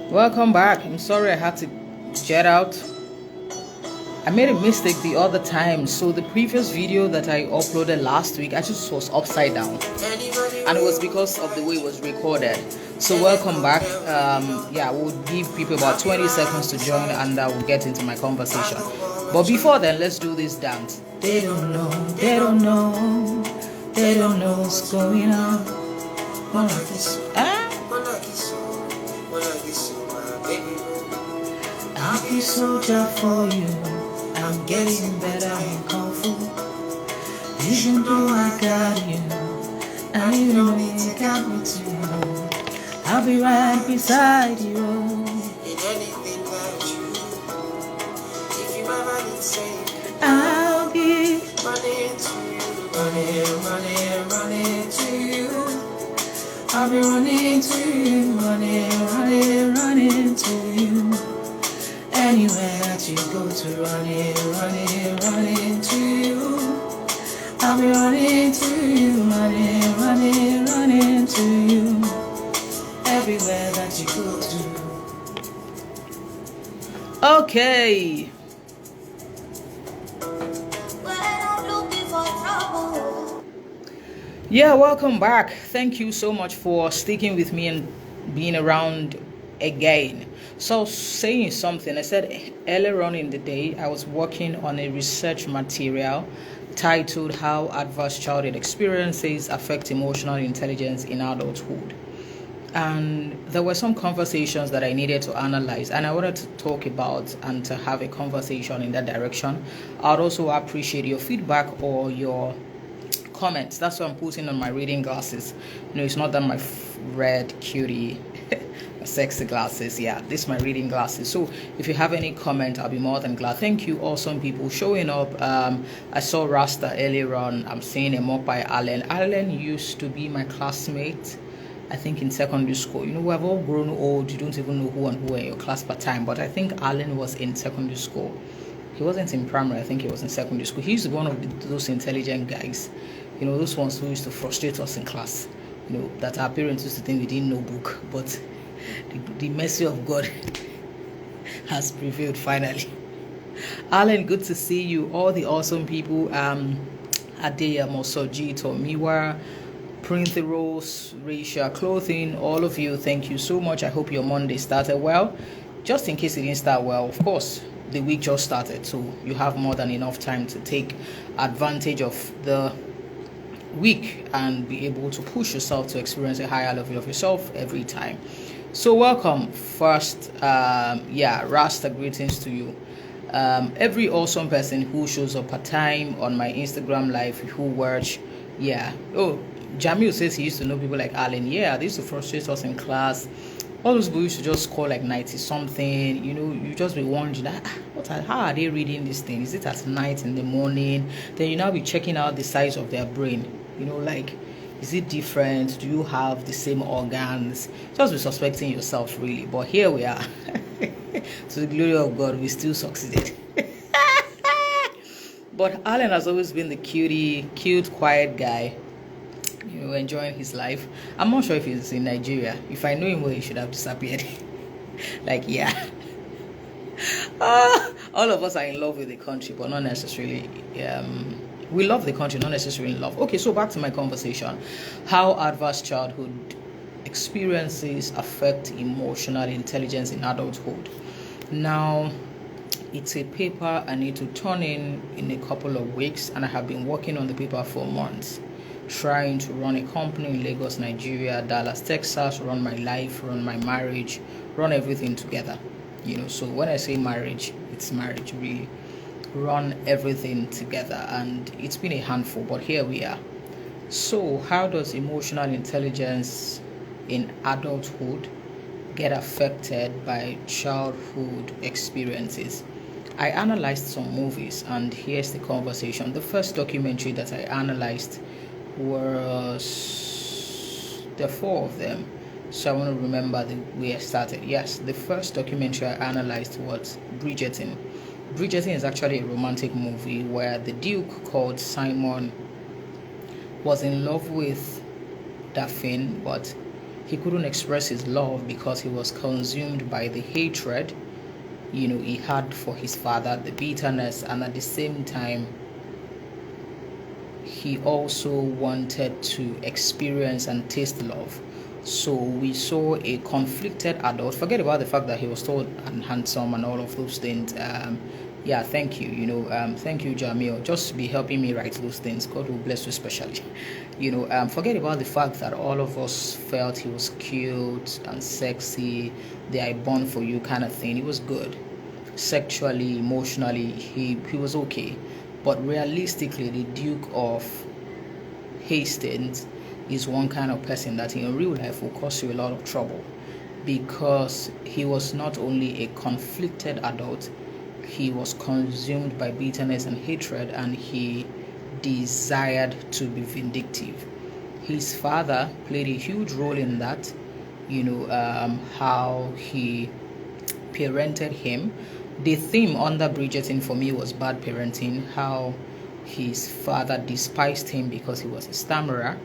Welcome back. I'm sorry I had to jet out. I made a mistake the other time. So the previous video that I uploaded last week, I just was upside down, and it was because of the way it was recorded. So welcome back. Yeah, we'll give people about 20 seconds to join, and I will get into my conversation. But before then, let's do this dance. They don't know, they don't know, they don't know what's going on. I'll be soldier for you. I'm getting better in Kung Fu. Even though I got you, and you know you got me too. I'll be right beside you. In anything that you do. If you ever need saving, I'll be running to you. Running to you. I'll be running to you. Running to you. Anywhere that you go to, running to you. I'll be running to you, running to you. Everywhere that you go to. Okay. Yeah, welcome back. Thank you so much for sticking with me and being around again. So saying something, I said earlier on in the day I was working on a research material titled How Adverse Childhood Experiences Affect Emotional Intelligence in Adulthood. And there were some conversations that I needed to analyze, and I wanted to talk about and to have a conversation in that direction. I'd also appreciate your feedback or your comments. That's what I'm putting on my reading glasses. It's not that my red cutie sexy glasses. Yeah, this is my reading glasses. So if you have any comment, I'll be more than glad. Thank you, awesome people showing up. I saw Rasta earlier on. I'm seeing him up by Alan used to be my classmate, I think, in secondary school. We have all grown old. You don't even know who and who are in your class per time. But I think Alan was in secondary school. He wasn't in primary. I think he was in secondary school. He used to be one of those intelligent guys, those ones who used to frustrate us in class, that our parents used to think we didn't know book. But the mercy of God has prevailed finally. Alan, good to see you. All the awesome people, Adeya, Mosoji, Tomiwa, Print the Rose, Risha Clothing, all of you, thank you so much. I hope your Monday started well. Just in case it didn't start well, of course, the week just started, so you have more than enough time to take advantage of the week and be able to push yourself to experience a higher level of yourself every time. So welcome. First, Rasta, greetings to you. Every awesome person who shows up at time on my Instagram live, who watch, Jamil says he used to know people like Alan. Yeah, they used to frustrate us in class. All those people used to just score like 90 something. You just be wondering, how are they reading this thing? Is it at night, in the morning? Then you now be checking out the size of their brain. Is it different? Do you have the same organs? Just be suspecting yourself, really. But here we are. To the glory of God, we still succeeded. But Alan has always been the cute, quiet guy, enjoying his life. I'm not sure if he's in Nigeria. If I know him well, he should have disappeared. All of us are in love with the country, but not necessarily. We love the country, not necessarily in love. Okay, so back to my conversation. How adverse childhood experiences affect emotional intelligence in adulthood. Now, it's a paper I need to turn in a couple of weeks, and I have been working on the paper for months, trying to run a company in Lagos, Nigeria, Dallas, Texas, run my life, run my marriage, run everything together. So when I say marriage, it's marriage, really. Run everything together, and it's been a handful, but here we are. So how does emotional intelligence in adulthood get affected by childhood experiences? I analyzed some movies, and here's the conversation. The first documentary that I analyzed was, there are 4 of them, so I want to remember the way I started. Yes, the first documentary I analyzed was Bridgerton. Bridgerton is actually a romantic movie where the Duke, called Simon, was in love with Daphne, but he couldn't express his love because he was consumed by the hatred, he had for his father, the bitterness, and at the same time, he also wanted to experience and taste love. So we saw a conflicted adult. Forget about the fact that he was tall and handsome and all of those things. Yeah, thank you. Thank you, Jamil. Just be helping me write those things. God will bless you especially. Forget about the fact that all of us felt he was cute and sexy, the I born for you kind of thing. He was good. Sexually, emotionally, he was okay. But realistically, the Duke of Hastings is one kind of person that in real life will cause you a lot of trouble, because he was not only a conflicted adult, he was consumed by bitterness and hatred, and he desired to be vindictive. His father played a huge role in that, how he parented him. The theme under Bridgerton for me was bad parenting, how his father despised him because he was a stammerer,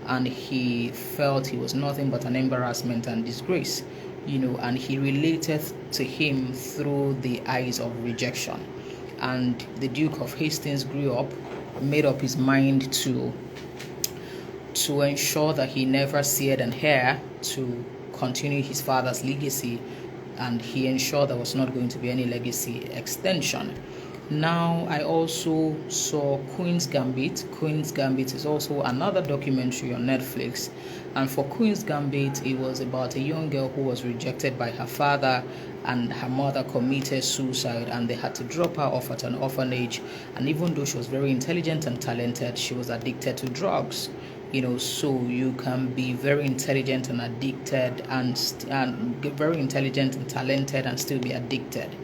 and he felt he was nothing but an embarrassment and disgrace, and he related to him through the eyes of rejection. And the Duke of Hastings grew up, made up his mind to ensure that he never seared an heir to continue his father's legacy, and he ensured there was not going to be any legacy extension. Now, I also saw Queen's Gambit. Queen's Gambit is also another documentary on Netflix. And for Queen's Gambit, it was about a young girl who was rejected by her father, and her mother committed suicide, and they had to drop her off at an orphanage. And even though she was very intelligent and talented, she was addicted to drugs. So you can be very intelligent and addicted, and very intelligent and talented and still be addicted.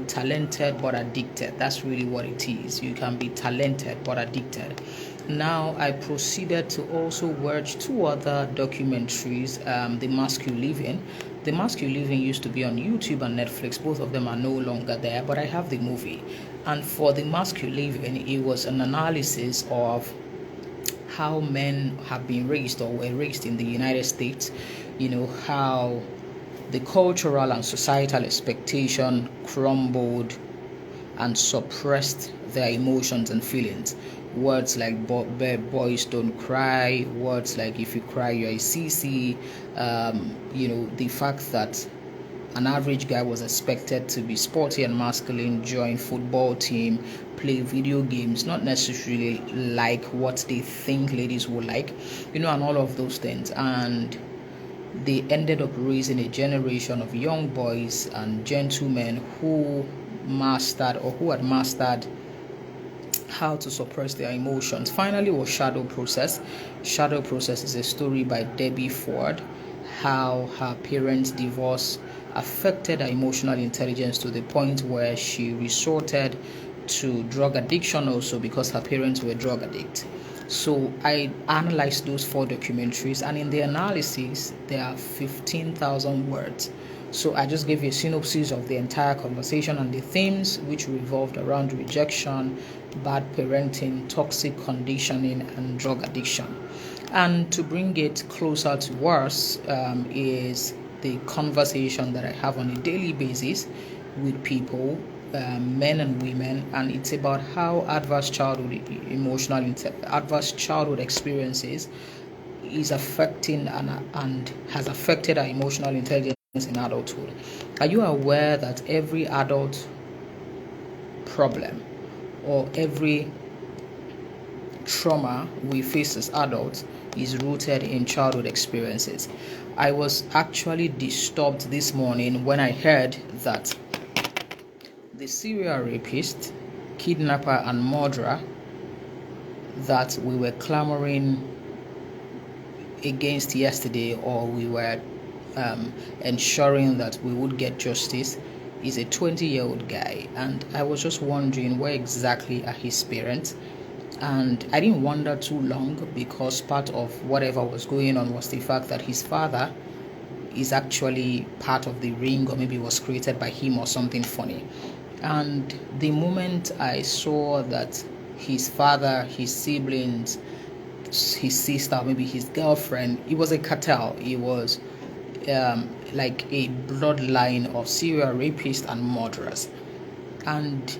Talented but addicted. That's really what it is. You can be talented but addicted. Now, I proceeded to also watch two other documentaries. The Mask You Live In. The Mask You Live In used to be on YouTube and Netflix. Both of them are no longer there, but I have the movie. And for The Mask You Live In, it was an analysis of how men have been raised or were raised in the United States, how the cultural and societal expectation crumbled and suppressed their emotions and feelings. Words like boys don't cry, words like if you cry you're a CC, the fact that an average guy was expected to be sporty and masculine, join football team, play video games, not necessarily like what they think ladies would like, and all of those things. And they ended up raising a generation of young boys and gentlemen who had mastered how to suppress their emotions. Finally was Shadow Process. Shadow Process is a story by Debbie Ford, how her parents' divorce affected her emotional intelligence to the point where she resorted to drug addiction also because her parents were drug addicts. So I analyzed those 4 documentaries, and in the analysis there are 15,000 words. So I just gave you a synopsis of the entire conversation and the themes, which revolved around rejection, bad parenting, toxic conditioning, and drug addiction. And to bring it closer to us is the conversation that I have on a daily basis with people, men and women, and it's about how adverse childhood experiences is affecting and has affected our emotional intelligence in adulthood. Are you aware that every adult problem or every trauma we face as adults is rooted in childhood experiences? I was actually disturbed this morning when I heard that the serial rapist, kidnapper, and murderer that we were clamoring against yesterday, or we were ensuring that we would get justice, is a 20-year-old guy. And I was just wondering, where exactly are his parents? And I didn't wonder too long, because part of whatever was going on was the fact that his father is actually part of the ring, or maybe was created by him or something funny. And the moment I saw that his father, his siblings, his sister, maybe his girlfriend. It was a cartel. It was like a bloodline of serial rapists and murderers. And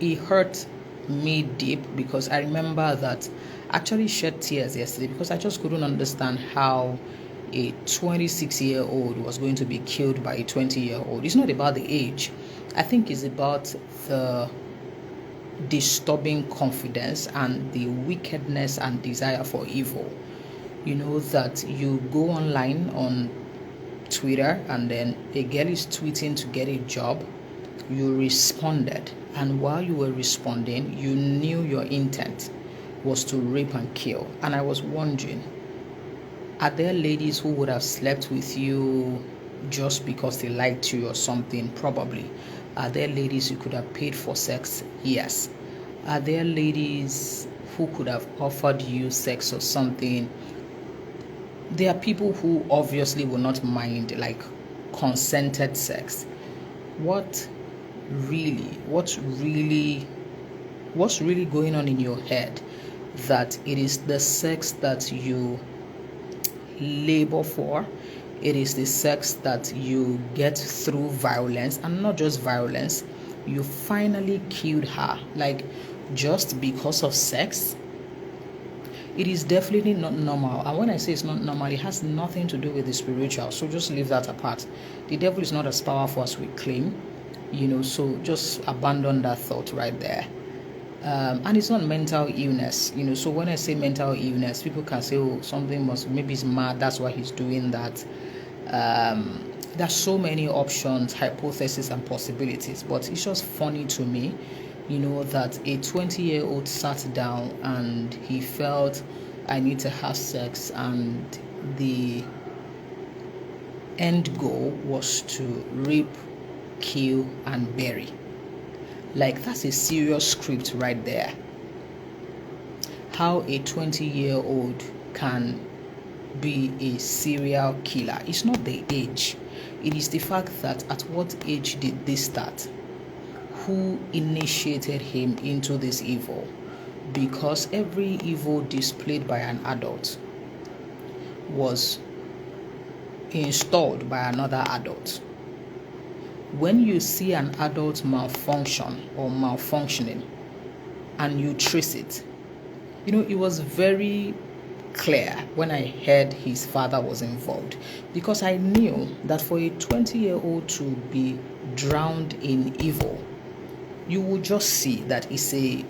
it hurt me deep because I remember that I actually shed tears yesterday because I just couldn't understand how a 26-year-old was going to be killed by a 20-year-old. It's not about the age. I think it's about the disturbing confidence and the wickedness and desire for evil. You know, that you go online on Twitter and then a girl is tweeting to get a job. You responded, and while you were responding, you knew your intent was to rape and kill. And I was wondering, are there ladies who would have slept with you just because they liked you or something? Probably. Are there ladies who could have paid for sex? Yes. Are there ladies who could have offered you sex or something? There are people who obviously will not mind, like, consented sex. What's really going on in your head that it is the sex that you labor for? It is the sex that you get through violence, and not just violence. You finally killed her, like, just because of sex. It is definitely not normal. And when I say it's not normal, it has nothing to do with the spiritual. So just leave that apart. The devil is not as powerful as we claim, so just abandon that thought right there. And it's not mental illness, so when I say mental illness, people can say, oh, maybe he's mad, that's why he's doing that. There's so many options, hypotheses, and possibilities, but it's just funny to me, that a 20-year-old sat down and he felt, I need to have sex, and the end goal was to rape, kill, and bury. Like, that's a serious script right there. How a 20-year-old can be a serial killer. It's not the age. It is the fact that at what age did this start? Who initiated him into this evil? Because every evil displayed by an adult was installed by another adult. When you see an adult malfunction or malfunctioning and you trace it, it was very clear when I heard his father was involved, because I knew that for a 20-year-old to be drowned in evil, you will just see that it's a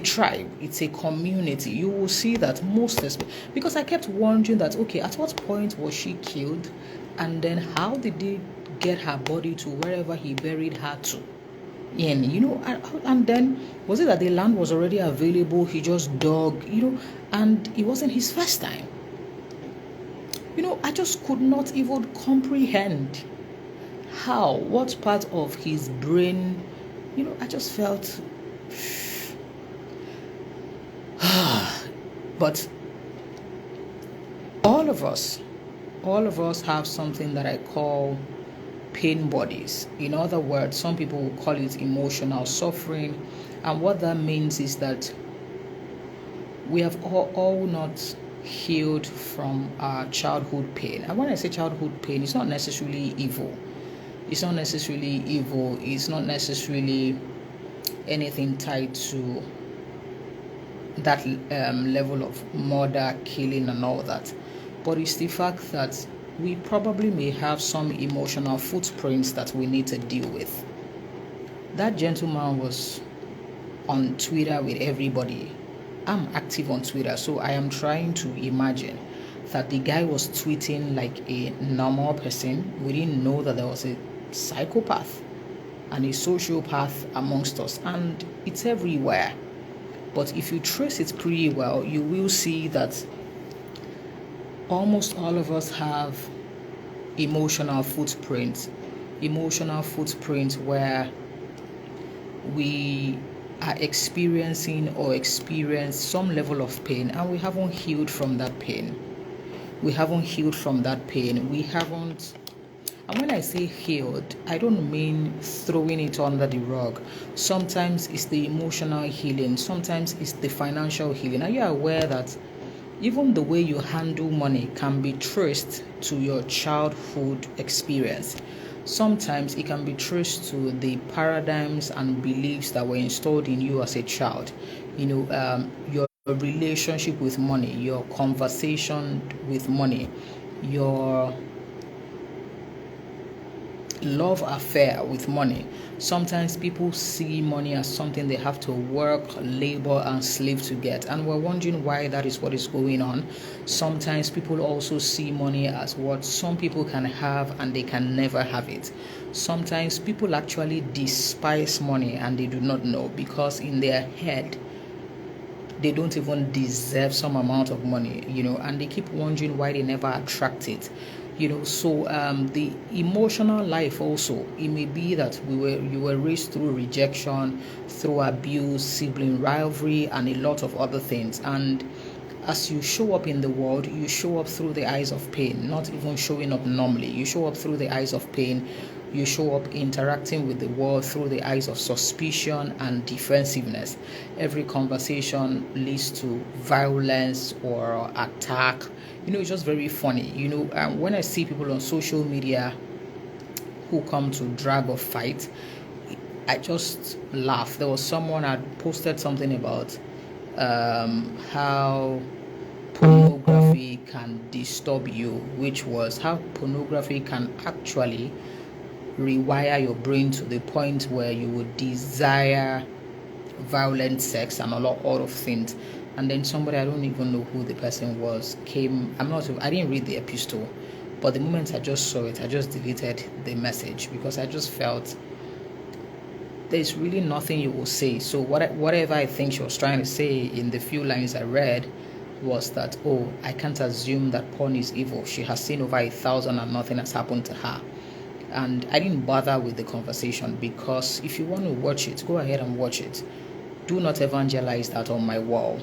tribe, it's a community. You will see that because I kept wondering that, okay, at what point was she killed, and then how did he get her body to wherever he buried her to? And then was it that the land was already available, he just dug, and it wasn't his first time. I just could not even comprehend what part of his brain, I just felt but all of us have something that I call pain bodies. In other words, some people will call it emotional suffering, and what that means is that we have all not healed from our childhood pain. And when I say childhood pain, it's not necessarily evil. It's not necessarily anything tied to that level of murder, killing, and all that. But it's the fact that we probably may have some emotional footprints that we need to deal with. That gentleman was on Twitter with everybody. I'm active on Twitter, so I am trying to imagine that the guy was tweeting like a normal person. We didn't know that there was a psychopath and a sociopath amongst us, and it's everywhere. But if you trace it pretty well, you will see that almost all of us have emotional footprints where we are experiencing or experience some level of pain, and we haven't healed from that pain. And when I say healed, I don't mean throwing it under the rug. Sometimes it's the emotional healing, sometimes it's the financial healing. Are you aware that even the way you handle money can be traced to your childhood experience? Sometimes it can be traced to the paradigms and beliefs that were installed in you as a child. Your relationship with money, your conversation with money, your love affair with money. Sometimes people see money as something they have to work, labor, and slave to get, and we're wondering why that is what is going on. Sometimes people also see money as what some people can have and they can never have it. Sometimes people actually despise money and they do not know, because in their head they don't even deserve some amount of money, and they keep wondering why they never attract it. So the emotional life also, it may be that you were raised through rejection, through abuse, sibling rivalry, and a lot of other things. And as you show up in the world, you show up through the eyes of pain, not even showing up normally. You show up through the eyes of pain. You show up interacting with the world through the eyes of suspicion and defensiveness. Every conversation leads to violence or attack. It's just very funny. When I see people on social media who come to drag or fight, I just laugh. There was someone had posted something about how pornography can disturb you, which was how pornography can actually rewire your brain to the point where you would desire violent sex and a lot of things. And then somebody, I don't even know who the person was, came. I didn't read the epistle, but the moment I just saw it, I just deleted the message, because I just felt there's really nothing you will say. So whatever I think she was trying to say in the few lines I read was that, I can't assume that porn is evil. She has seen over 1,000 and nothing has happened to her. And I didn't bother with the conversation, because if you want to watch it, go ahead and watch it. Do not evangelize that on my wall.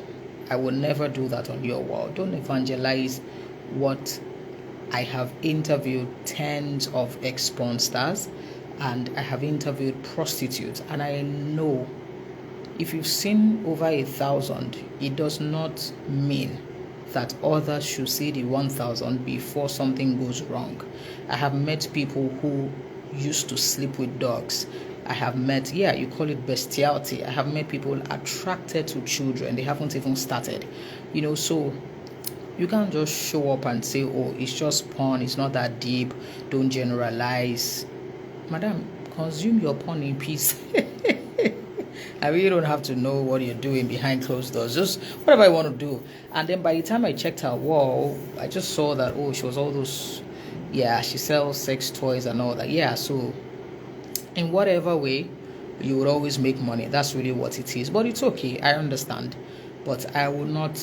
I will never do that on your wall. Don't evangelize what I have interviewed tens of ex-porn stars, and I have interviewed prostitutes, and I know if you've seen over 1,000, it does not mean that others should see the 1,000 before something goes wrong. I have met people who used to sleep with dogs. I have met, you call it bestiality. I have met people attracted to children. They haven't even started. So you can't just show up and say, it's just porn, it's not that deep, don't generalize. Madam, consume your porn in peace. I really don't have to know what you're doing behind closed doors. Just whatever I want to do. And then by the time I checked her wall, I just saw that, she was all those, she sells sex toys and all that. So in whatever way, you would always make money. That's really what it is. But it's okay. I understand. But I will not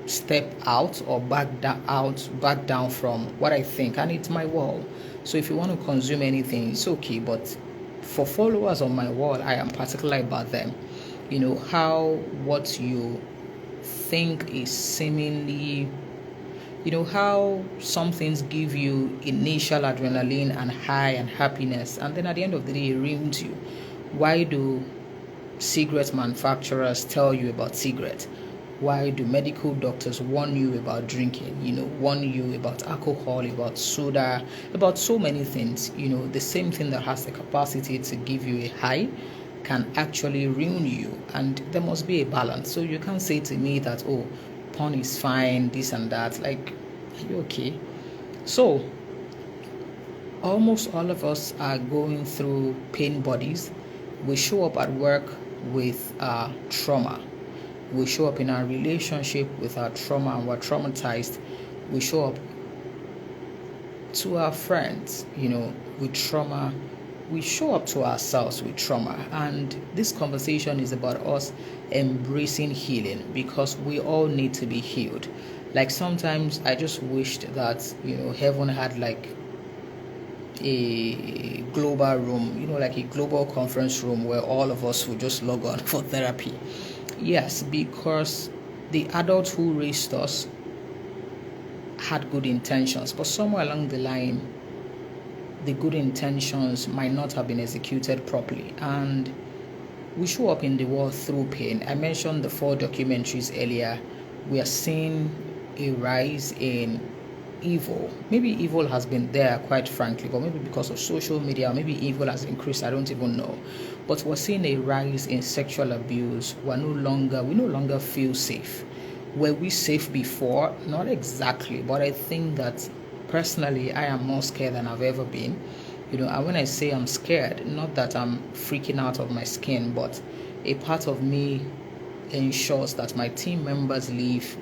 step out or back down from what I think. And it's my wall. So if you want to consume anything, it's okay. But for followers on my wall, I am particular about them. How what you think is seemingly, how some things give you initial adrenaline and high and happiness, and then at the end of the day it ruins you. Why do cigarette manufacturers tell you about cigarettes? Why do medical doctors warn you about drinking, warn you about alcohol, about soda, about so many things? The same thing that has the capacity to give you a high can actually ruin you, and there must be a balance. So you can't say to me that, porn is fine, this and that. Like, are you okay? So almost all of us are going through pain bodies. We show up at work with trauma. We show up in our relationship with our trauma and we're traumatized. We show up to our friends, with trauma. We show up to ourselves with trauma. And this conversation is about us embracing healing, because we all need to be healed. Like sometimes I just wished that, heaven had like a global room, like a global conference room where all of us would just log on for therapy. Yes, because the adults who raised us had good intentions, but somewhere along the line, the good intentions might not have been executed properly, and we show up in the world through pain. I mentioned the 4 documentaries earlier. We are seeing a rise in evil. Maybe evil has been there, quite frankly, but maybe because of social media, maybe evil has increased. I don't even know. But we're seeing a rise in sexual abuse. We no longer feel safe. Were we safe before? Not exactly, but I think that personally, I am more scared than I've ever been. And when I say I'm scared, not that I'm freaking out of my skin, but a part of me ensures that my team members leave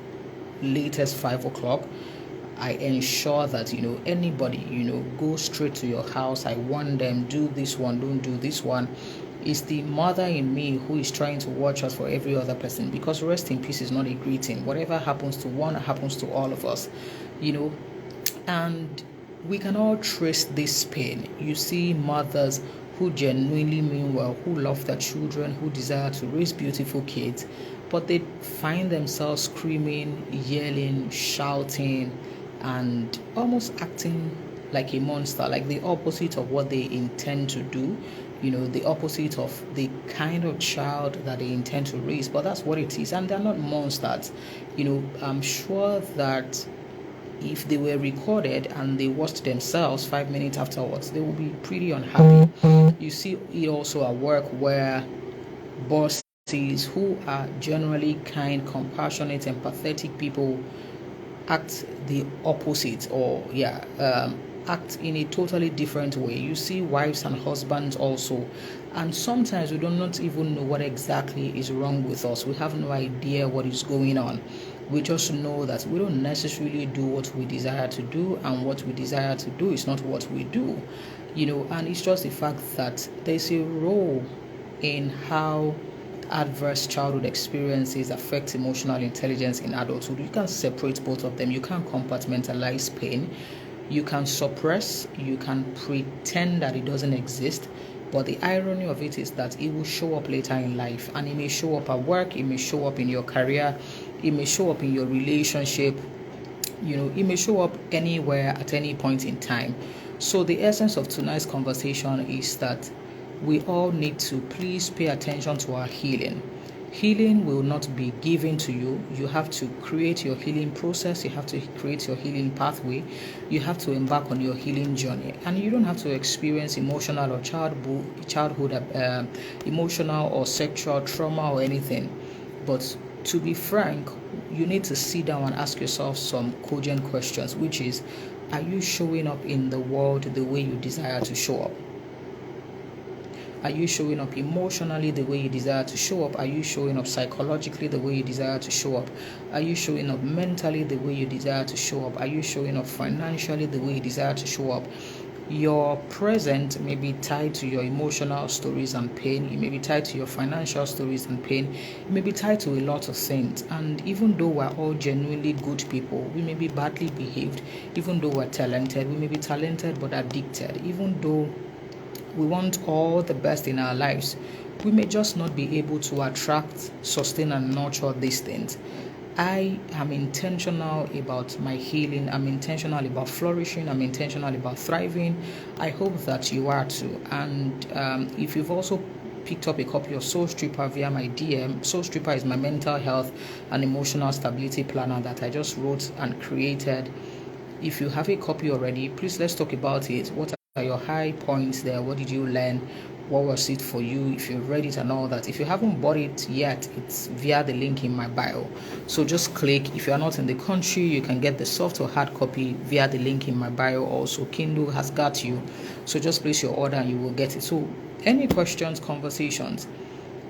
latest 5 o'clock. I ensure that anybody go straight to your house. I warn them, do this one, don't do this one. It's the mother in me who is trying to watch out for every other person, because rest in peace is not a greeting. Whatever happens to one happens to all of us, and we can all trace this pain. You see mothers who genuinely mean well, who love their children, who desire to raise beautiful kids, but they find themselves screaming, yelling, shouting, and almost acting like a monster, like the opposite of what they intend to do, the opposite of the kind of child that they intend to raise. But that's what it is, and they're not monsters. I'm sure that if they were recorded and they watched themselves 5 minutes afterwards, they will be pretty unhappy. You see it also at work, where bosses who are generally kind, compassionate, empathetic people act the opposite, or act in a totally different way. You see wives and husbands also, and sometimes we do not even know what exactly is wrong with us. We have no idea what is going on. We just know that we don't necessarily do what we desire to do, and what we desire to do is not what we do, and it's just the fact that there's a role in how adverse childhood experiences affect emotional intelligence in adulthood. You can separate both of them. You can compartmentalize pain. You can suppress, you can pretend that it doesn't exist, but the irony of it is that it will show up later in life, and it may show up at work, it may show up in your career, it may show up in your relationship, it may show up anywhere at any point in time. So the essence of tonight's conversation is that we all need to please pay attention to our healing. Healing will not be given to you. You have to create your healing process. You have to create your healing pathway. You have to embark on your healing journey. And you don't have to experience emotional or childhood emotional or sexual trauma or anything. But to be frank, you need to sit down and ask yourself some cogent questions, which is, are you showing up in the world the way you desire to show up? Are you showing up emotionally the way you desire to show up? Are you showing up psychologically the way you desire to show up? Are you showing up mentally the way you desire to show up? Are you showing up financially the way you desire to show up? Your present may be tied to your emotional stories and pain. It may be tied to your financial stories and pain. It may be tied to a lot of things. And even though we're all genuinely good people, we may be badly behaved. Even though we're talented, we may be talented but addicted. Even though we want all the best in our lives, we may just not be able to attract, sustain, and nurture these things. I am intentional about my healing. I'm intentional about flourishing. I'm intentional about thriving. I hope that you are too. And if you've also picked up a copy of Soul Stripper via my DM, Soul Stripper is my mental health and emotional stability planner that I just wrote and created. If you have a copy already, please let's talk about it. What are your high points there? What did you learn? What was it for you? If you've read it and all that. If you haven't bought it yet, it's via the link in my bio. So just click. If you are not in the country, you can get the soft or hard copy via the link in my bio. Also, Kindle has got you. So just place your order and you will get it. So any questions, conversations.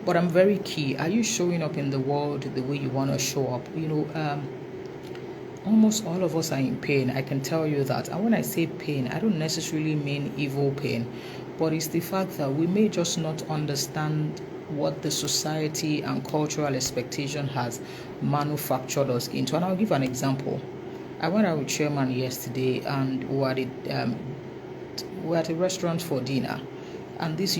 But I'm very key. Are you showing up in the world the way you want to show up? Almost all of us are in pain. I can tell you that. And when I say pain, I don't necessarily mean evil pain, but it's the fact that we may just not understand what the society and cultural expectation has manufactured us into. And I'll give an example. I went out with Chairman yesterday, and we were at a restaurant for dinner, and this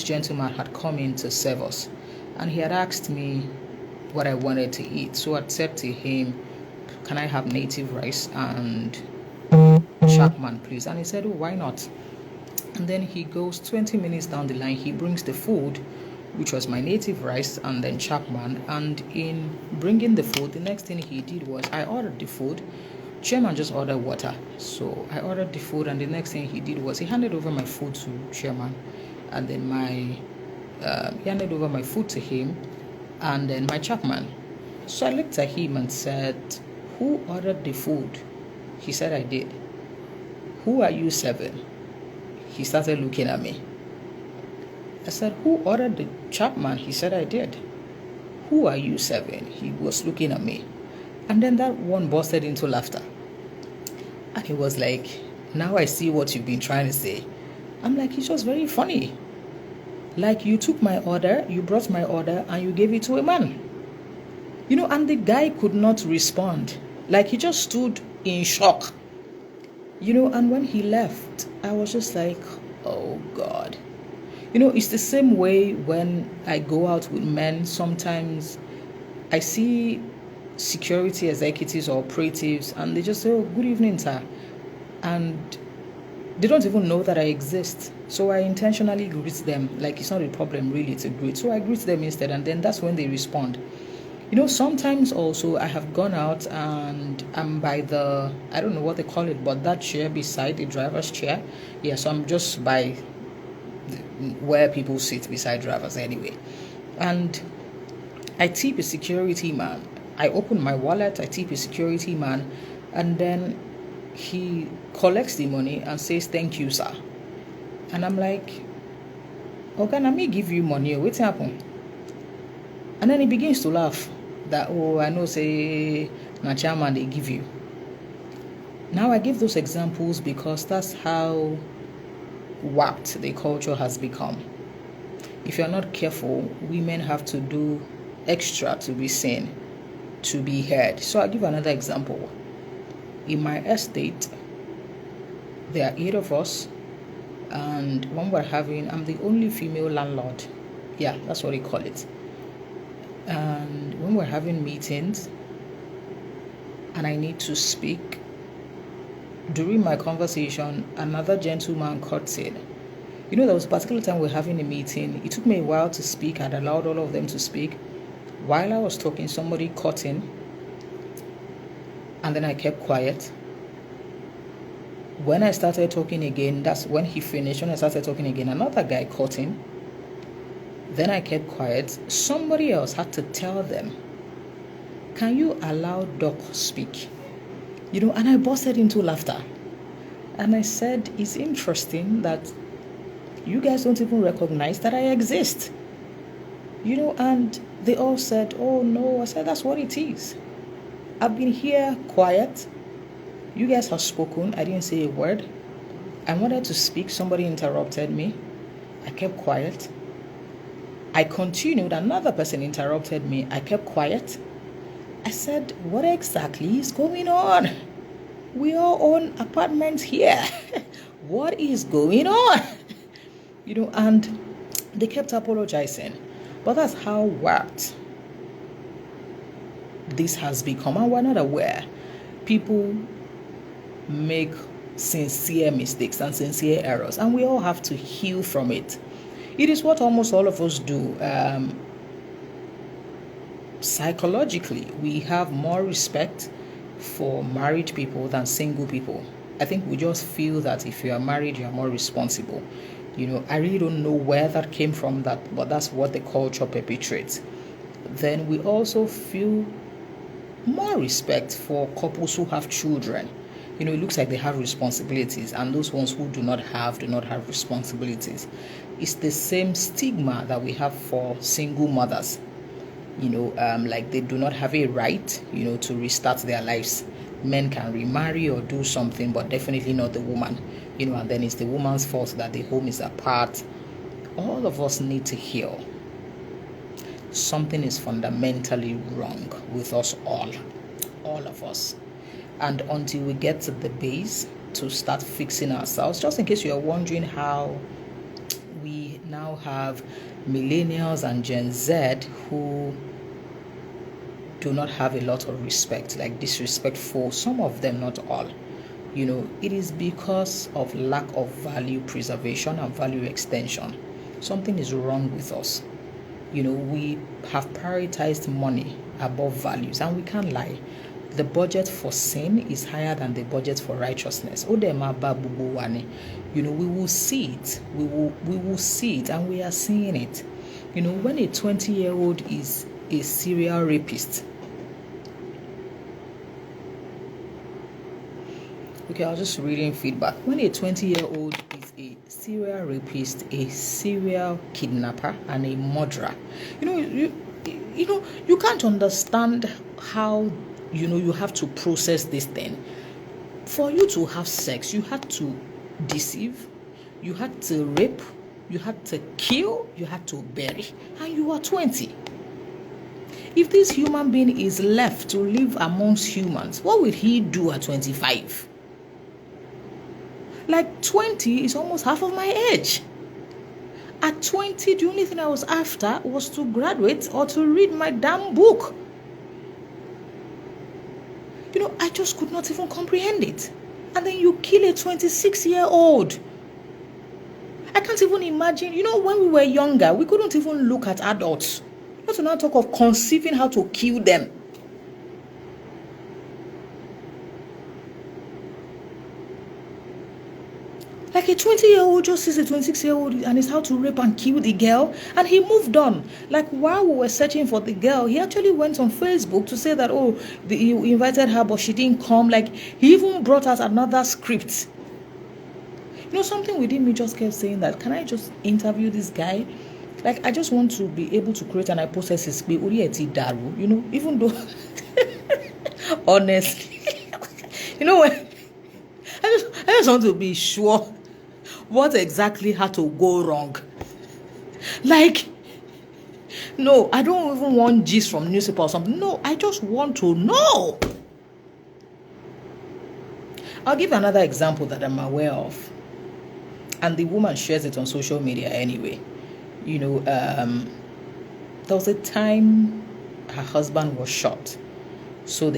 gentleman had come in to serve us, and he had asked me what I wanted to eat. So I said to him, can I have native rice and Chapman, please. And he said, oh, why not? And then he goes 20 minutes down the line, he brings the food, which was my native rice and then Chapman. And in bringing the food, the next thing he did was I ordered the food. Chairman just ordered water. So I ordered the food, and the next thing he did was he handed over my food to Chairman, and then he handed over my food to him, and then my Chapman. So I looked at him and said, who ordered the food? He said, I did. Who are you serving? He started looking at me. I said, who ordered the Chapman? He said, I did. Who are you serving? He was looking at me. And then that one busted into laughter. And he was like, now I see what you've been trying to say. I'm like, it's just very funny. Like, you took my order, you brought my order, and you gave it to a man. And the guy could not respond. Like, he just stood in shock. And when he left, I was just like, oh God. It's the same way when I go out with men. Sometimes I see security executives or operatives, and they just say, oh, good evening, sir. And they don't even know that I exist. So I intentionally greet them. Like, it's not a problem really to greet. So I greet them instead, and then that's when they respond. Sometimes also I have gone out and I'm by the, I don't know what they call it, but that chair beside the driver's chair. Yeah, so I'm just by where people sit beside drivers anyway. And I tip a security man. I open my wallet, I tip a security man, and then he collects the money and says, thank you, sir. And I'm like, okay, let me give you money. What's happened? And then he begins to laugh. That, oh, I know, say, na chairman they give you. Now I give those examples because that's how warped the culture has become. If you're not careful, women have to do extra to be seen, to be heard. So I'll give another example. In my estate, there are 8 of us, and when I'm the only female landlord. Yeah, that's what they call it. And when we're having meetings and I need to speak, during my conversation, another gentleman cuts in. There was a particular time we're having a meeting. It took me a while to speak. I'd allowed all of them to speak. While I was talking, somebody cut in, and then I kept quiet. When I started talking again, that's when he finished. When I started talking again, another guy cut in. Then I kept quiet. Somebody else had to tell them, can you allow Doc speak? And I busted into laughter. And I said, it's interesting that you guys don't even recognize that I exist. And they all said, oh no. I said, that's what it is. I've been here quiet. You guys have spoken. I didn't say a word. I wanted to speak. Somebody interrupted me. I kept quiet. I continued. Another person interrupted me. I kept quiet. I said, what exactly is going on? We all own apartments here. What is going on? And they kept apologizing. But that's how warped this has become. And we're not aware. People make sincere mistakes and sincere errors, and we all have to heal from it. It is what almost all of us do. Psychologically, we have more respect for married people than single people. I think we just feel that if you are married, you are more responsible. I really don't know where that came from, but that's what the culture perpetrates. Then we also feel more respect for couples who have children. It looks like they have responsibilities, and those ones who do not have responsibilities. It's the same stigma that we have for single mothers. Like they do not have a right, to restart their lives. Men can remarry or do something, but definitely not the woman. And then it's the woman's fault that the home is apart. All of us need to heal. Something is fundamentally wrong with us all of us. And until we get to the base to start fixing ourselves, just in case you are wondering how we now have millennials and Gen Z who do not have a lot of respect, like disrespectful, some of them, not all, It is because of lack of value preservation and value extension. Something is wrong with us. We have prioritized money above values, and we can't lie. The budget for sin is higher than the budget for righteousness. We will see it. We will see it, and we are seeing it. When a 20-year-old is a serial rapist. Okay, I was just reading feedback. When a 20-year-old is a serial rapist, a serial kidnapper, and a murderer, you can't understand how you have to process this thing. For you to have sex, you had to deceive, you had to rape, you had to kill, you had to bury, and you are 20. If this human being is left to live amongst humans, what will he do at 25? Like 20 is almost half of my age. At 20, the only thing I was after was to graduate or to read my damn book. I just could not even comprehend it. And then you kill a 26-year-old. I can't even imagine. When we were younger, we couldn't even look at adults. Not to now talk of conceiving how to kill them. Like a 20-year-old just sees a 26-year-old and is how to rape and kill the girl, and he moved on. Like while we were searching for the girl, he actually went on Facebook to say that, he invited her but she didn't come. Like he even brought us another script. Something within me just kept saying that, can I just interview this guy? Like I just want to be able to create an hypothesis, even though honestly, when I just want to be sure what exactly had to go wrong. Like, no, I don't even want gist from newspaper or something. No, I just want to know. I'll give another example that I'm aware of. And the woman shares it on social media anyway. There was a time her husband was shot. So a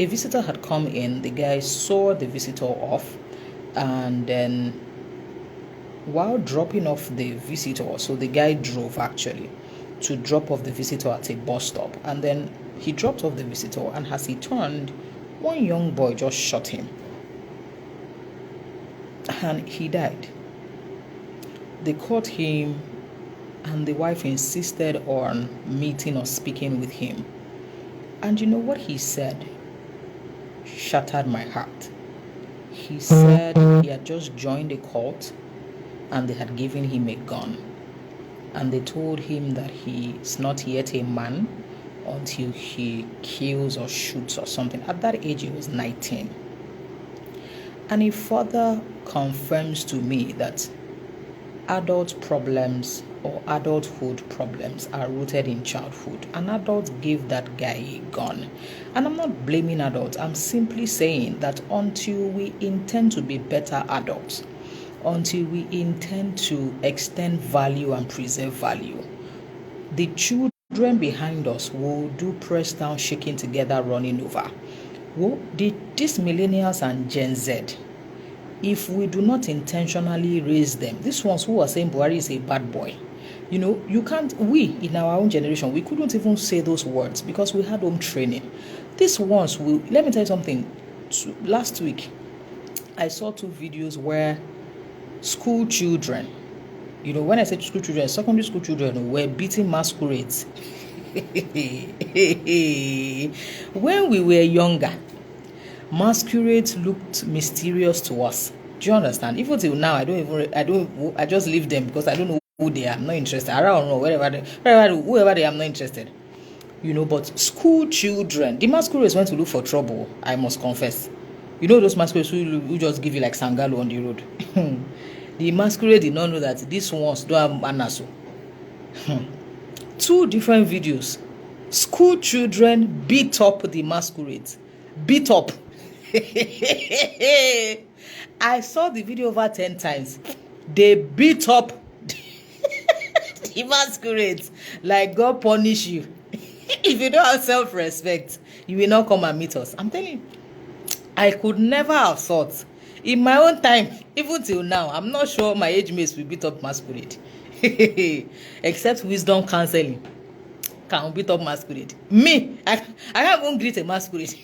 visitor had come in. The guy saw the visitor off, and then while dropping off the visitor, so the guy drove actually to drop off the visitor at a bus stop, and then he dropped off the visitor, and as he turned, one young boy just shot him, and he died. They caught him, and the wife insisted on meeting or speaking with him. And what he said shattered my heart. He said he had just joined a cult and they had given him a gun, and they told him that he is not yet a man until he kills or shoots or something. At that age, he was 19. And he further confirms to me that adult problems or adulthood problems are rooted in childhood. An adult gave that guy a gun. And I'm not blaming adults. I'm simply saying that until we intend to be better adults, until we intend to extend value and preserve value, the children behind us will do press down, shaking together, running over. These millennials and Gen Z, if we do not intentionally raise them, these ones who are saying Buhari is a bad boy, you can't, we in our own generation, we couldn't even say those words because we had home training. These ones will, let me tell you something. Last week, I saw 2 videos where school children, when I say school children, secondary school children were beating masquerades. When we were younger, masquerades looked mysterious to us. Do you understand? Even till now, I just leave them because I don't know who they are. I'm not interested. I don't know whoever they are, I'm not interested. But school children, the masquerades went to look for trouble, I must confess. Those masquerades who just give you like Sangalo on the road. The masquerade did not know that these ones don't have manners. 2 different videos. School children beat up the masquerades. Beat up. I saw the video over 10 times. They beat up the masquerades. Like God punish you. If you don't have self-respect, you will not come and meet us. I'm telling you. I could never have thought in my own time, even till now, I'm not sure my age mates will beat up masquerade. Except wisdom counseling can beat up masquerade. Me, I can't even greet a masquerade.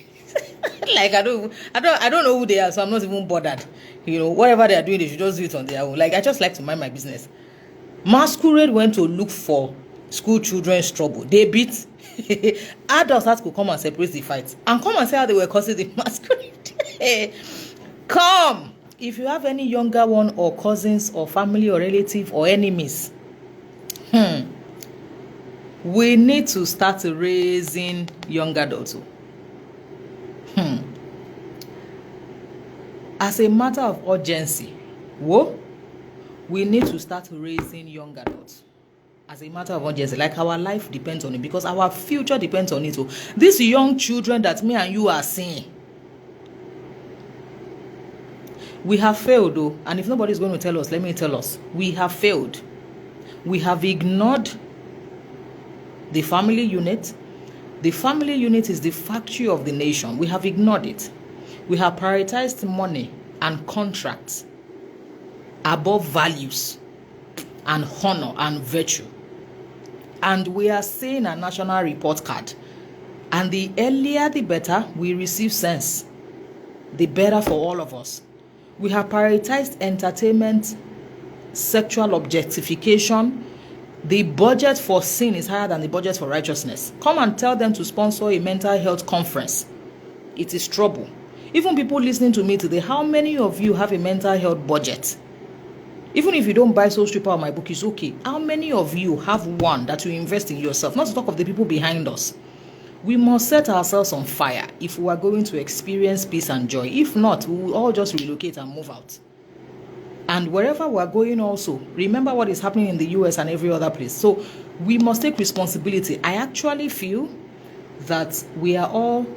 Like I don't know who they are, so I'm not even bothered. You know, whatever they are doing, they should just do it on their own. Like I just like to mind my business. Masquerade went to look for school children's trouble. They beat adults had to come and separate the fight and come and say how they were causing the masquerade. Come, if you have any younger one or cousins or family or relative or enemies, we need to start raising young adults. As a matter of urgency, we need to start raising young adults. As a matter of urgency, like our life depends on it, because our future depends on it. So these young children that me and you are seeing, we have failed though, and if nobody is going to tell us, let me tell us, we have failed. We have ignored the family unit. The family unit is the factory of the nation. We have ignored it. We have prioritized money and contracts above values and honor and virtue. And we are seeing a national report card. And the earlier the better we receive sense, the better for all of us. We have prioritized entertainment, sexual objectification. The budget for sin is higher than the budget for righteousness. Come and tell them to sponsor a mental health conference. It is trouble. Even people listening to me today, how many of you have a mental health budget? Even if you don't buy Soul Stripper or my book, it's okay. How many of you have one that you invest in yourself? Not to talk of the people behind us. We must set ourselves on fire if we are going to experience peace and joy. If not, we will all just relocate and move out. And wherever we are going also, remember what is happening in the US and every other place. So we must take responsibility. I actually feel that we are all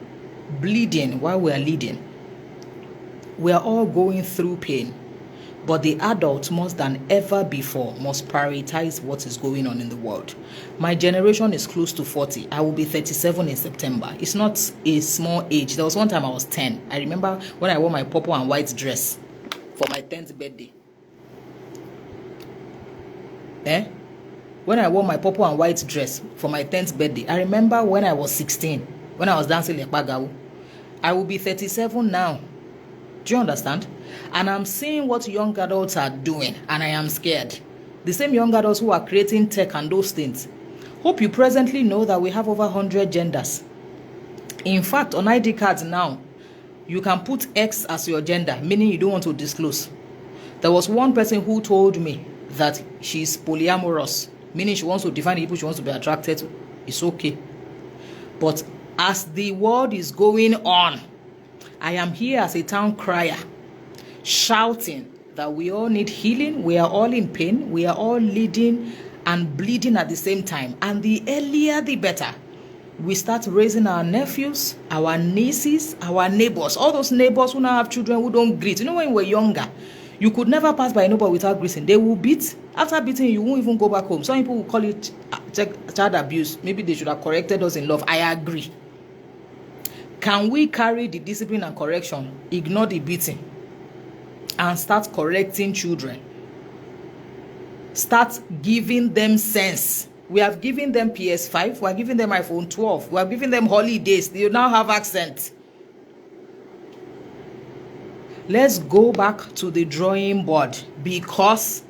bleeding while we are leading. We are all going through pain. But the adults, more than ever before, must prioritize what is going on in the world. My generation is close to 40. I will be 37 in September. It's not a small age. There was one time I was 10. I remember when I wore my purple and white dress for my 10th birthday. When I wore my purple and white dress for my 10th birthday. I remember when I was 16, when I was dancing like Bagawu. I will be 37 now. Do you understand? And I'm seeing what young adults are doing, and I am scared. The same young adults who are creating tech and those things. Hope you presently know that we have over 100 genders. In fact, on ID cards now, you can put X as your gender, meaning you don't want to disclose. There was one person who told me that she's polyamorous, meaning she wants to define the people she wants to be attracted to. It's okay. But as the world is going on, I am here as a town crier, shouting that we all need healing, we are all in pain, we are all leading and bleeding at the same time. And the earlier the better. We start raising our nephews, our nieces, our neighbors, all those neighbors who now have children who don't greet. You know, when we were younger, you could never pass by a neighbor without greeting. They will beat. After beating, you won't even go back home. Some people will call it child abuse. Maybe they should have corrected us in love. I agree. Can we carry the discipline and correction, ignore the beating, and start correcting children? Start giving them sense. We have given them PS5. We are giving them iPhone 12. We are giving them holidays. They now have accent. Let's go back to the drawing board, because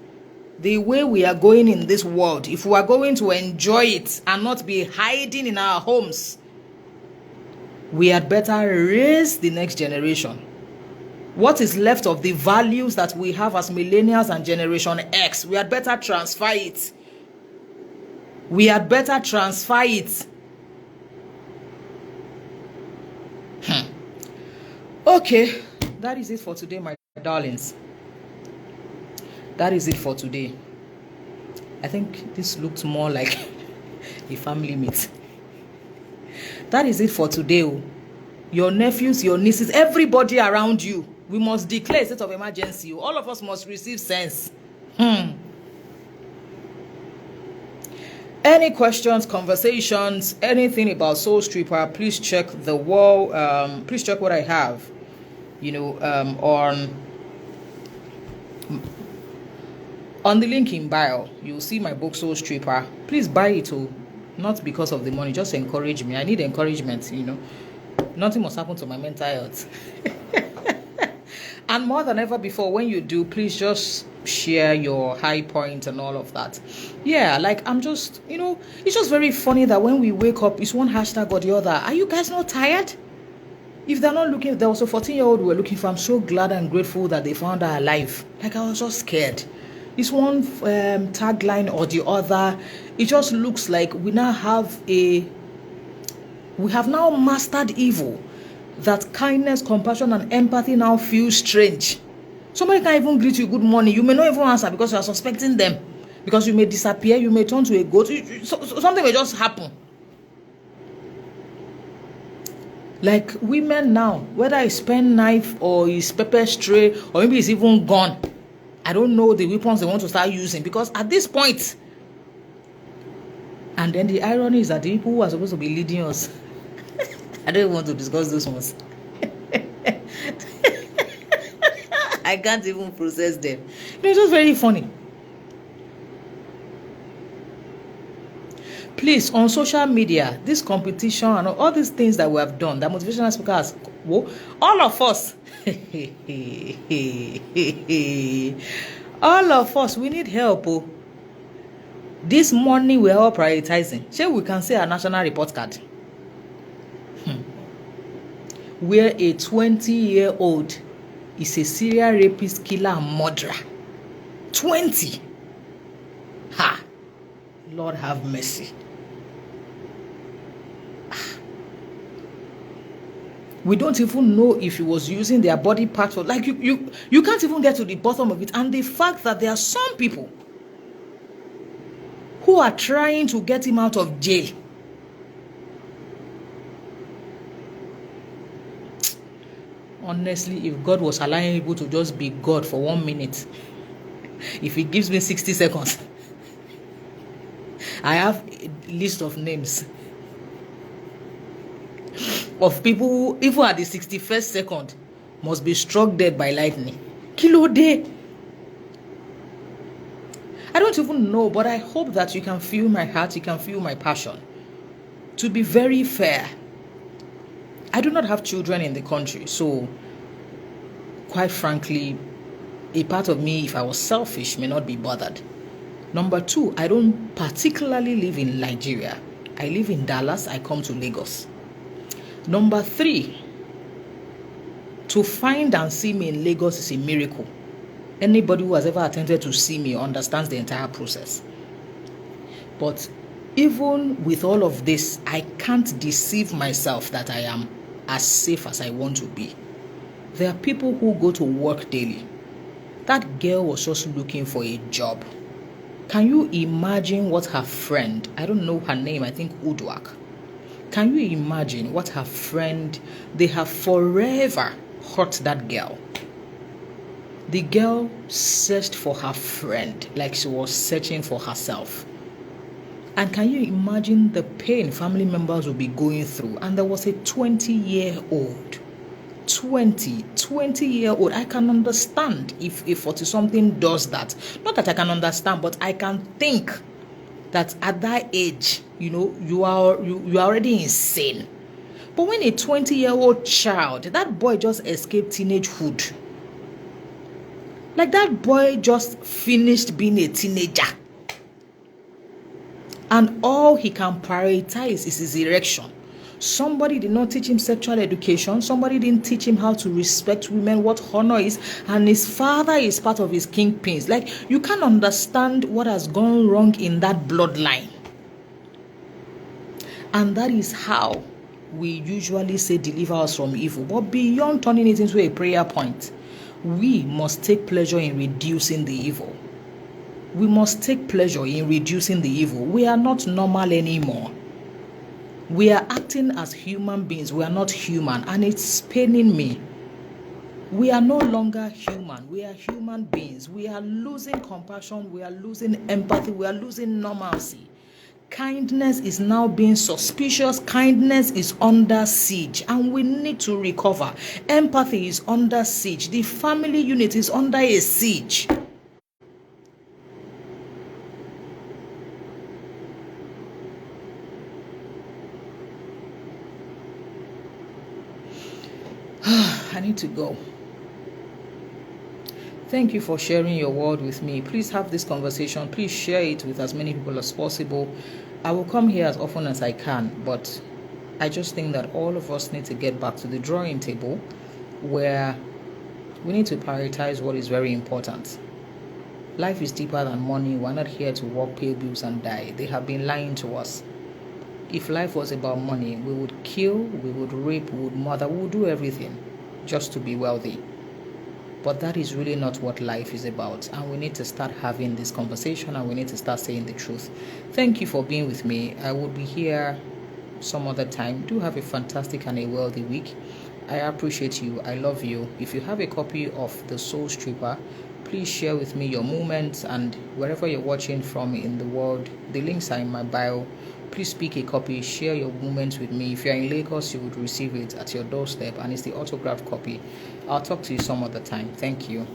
the way we are going in this world, if we are going to enjoy it and not be hiding in our homes, we had better raise the next generation. What is left of the values that we have as millennials and Generation X, we had better transfer it. We had better transfer it. Okay, that is it for today, my darlings. That is it for today. I think this looked more like a family meet. That is it for today. Your nephews, your nieces, everybody around you, we must declare a state of emergency. All of us must receive sense. Any questions, conversations, anything about Soul Stripper, please check the wall. Please check what I have on the link in bio, you'll see my book Soul Stripper. Please buy it, not because of the money, just encourage me. I need encouragement. Nothing must happen to my mental health. And more than ever before, when you do, please just share your high point and all of that. Yeah, like I'm just, it's just very funny that when we wake up, it's one hashtag or the other. Are you guys not tired? If they're not looking, there was a 14-year-old we were looking for. I'm so glad and grateful that they found her alive. Like, I was just scared. It's one tagline or the other. It just looks like we have now mastered evil. That kindness, compassion, and empathy now feel strange. Somebody can't even greet you good morning. You may not even answer because you are suspecting them. Because you may disappear, you may turn to a goat. Something may just happen. Like women now, whether it's pen knife or it's pepper spray or maybe it's even gun. I don't know the weapons they want to start using, because at this point, and then the irony is that the people who are supposed to be leading us, I don't want to discuss those ones. I can't even process them. It's just very funny. Please, on social media, this competition and all these things that we have done, that motivational speakers, all of us, all of us, we need help. This morning we are all prioritizing. So we can say a national report card. Where a 20-year-old is a serial rapist, killer, and murderer. 20. Ha! Lord have mercy. We don't even know if he was using their body parts. Like you can't even get to the bottom of it. And the fact that there are some people who are trying to get him out of jail. Honestly, if God was allowing people to just be God for 1 minute, if he gives me 60 seconds, I have a list of names of people who, even at the 61st second, must be struck dead by lightning. Kilo day. I don't even know, but I hope that you can feel my heart, you can feel my passion. To be very fair, I do not have children in the country, so quite frankly, a part of me, if I was selfish, may not be bothered. Number two, I don't particularly live in Nigeria. I live in Dallas. I come to Lagos. Number three, to find and see me in Lagos is a miracle. Anybody who has ever attempted to see me understands the entire process. But even with all of this, I can't deceive myself that I am as safe as I want to be. There are people who go to work daily. That girl was just looking for a job. Can you imagine what her friend, I don't know her name, I think Udwak. Can you imagine what her friend, they have forever hurt that girl. The girl searched for her friend like she was searching for herself. And can you imagine the pain family members will be going through? And there was a 20-year-old. 20-year-old. I can understand if 40-something does that. Not that I can understand, but I can think that at that age, you are already insane. But when a 20-year-old child, that boy just escaped teenagehood. Like that boy just finished being a teenager. And all he can prioritize is his erection. Somebody did not teach him sexual education. Somebody didn't teach him how to respect women, what honor is. And his father is part of his kingpins. Like, you can't understand what has gone wrong in that bloodline. And that is how we usually say deliver us from evil. But beyond turning it into a prayer point, we must take pleasure in reducing the evil. We must take pleasure in reducing the evil. We are not normal anymore. We are acting as human beings. We are not human, and it's paining me. We are no longer human. We are human beings. We are losing compassion. We are losing empathy. We are losing normalcy. Kindness is now being suspicious. Kindness is under siege, and we need to recover. Empathy is under siege. The family unit is under a siege. I need to go. Thank you for sharing your word with me. Please have this conversation. Please share it with as many people as possible. I will come here as often as I can, but I just think that all of us need to get back to the drawing table where we need to prioritize what is very important. Life is deeper than money. We're not here to work, pay bills, and die. They have been lying to us. If life was about money, we would kill, we would rape, we would murder, we would do everything just to be wealthy. But that is really not what life is about. And we need to start having this conversation, and we need to start saying the truth. Thank you for being with me. I will be here some other time. Do have a fantastic and a wealthy week. I appreciate you. I love you. If you have a copy of The Soul Stripper, please share with me your moments, and wherever you're watching from in the world, the links are in my bio. Please pick a copy, share your moments with me. If you're in Lagos, you would receive it at your doorstep, and it's the autographed copy. I'll talk to you some other time. Thank you.